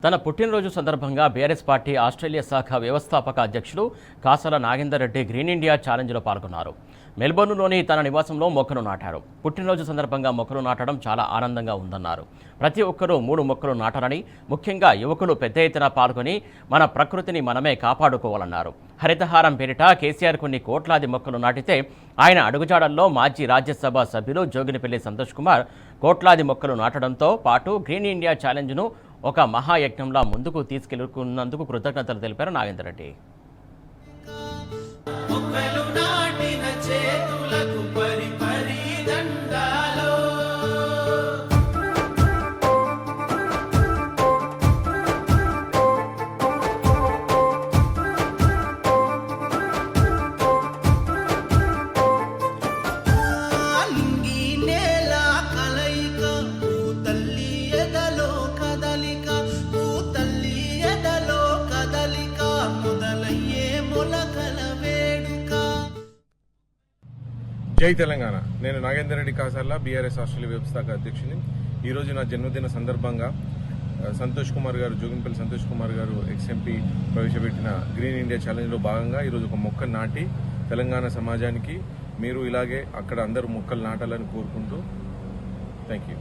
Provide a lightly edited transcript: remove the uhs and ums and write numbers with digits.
తన పుట్టినరోజు సందర్భంగా బీఆర్ఎస్ పార్టీ ఆస్ట్రేలియా శాఖ వ్యవస్థాపక అధ్యక్షులు కాసల నాగేందర్ రెడ్డి గ్రీన్ ఇండియా ఛాలెంజ్లో పాల్గొన్నారు. మెల్బోర్న్లోని తన నివాసంలో మొక్కలు నాటారు. పుట్టినరోజు సందర్భంగా మొక్కలు నాటడం చాలా ఆనందంగా ఉందన్నారు. ప్రతి ఒక్కరూ 3 మొక్కలు నాటారని, ముఖ్యంగా యువకులు పెద్ద ఎత్తున పాల్గొని మన ప్రకృతిని మనమే కాపాడుకోవాలన్నారు. హరితహారం పేరిట కేసీఆర్ కొన్ని కోట్లాది మొక్కలు నాటితే ఆయన అడుగుజాడల్లో మాజీ రాజ్యసభ సభ్యులు జోగినిపల్లి సంతోష్ కుమార్ కోట్లాది మొక్కలు నాటడంతో పాటు గ్రీన్ ఇండియా ఛాలెంజ్ను ఒక మహాయజ్ఞంలా ముందుకు తీసుకెళ్తున్నందుకు కృతజ్ఞతలు తెలిపారు నాగేందర్ రెడ్డి. జై తెలంగాణ. నేను నాగేందర్ రెడ్డి కాసర్ల, బీఆర్ఎస్ ఆస్ట్రేలియా వ్యవస్థాపక అధ్యక్షుని. ఈరోజు నా జన్మదిన సందర్భంగా సంతోష్ కుమార్ గారు, జోగినిపల్లి సంతోష్ కుమార్ గారు ఎక్స్ఎంపీ ప్రవేశపెట్టిన గ్రీన్ ఇండియా ఛాలెంజ్లో భాగంగా ఈరోజు ఒక మొక్క నాటి తెలంగాణ సమాజానికి మీరు ఇలాగే అక్కడ అందరూ మొక్కలు నాటాలని కోరుకుంటూ థ్యాంక్ యూ.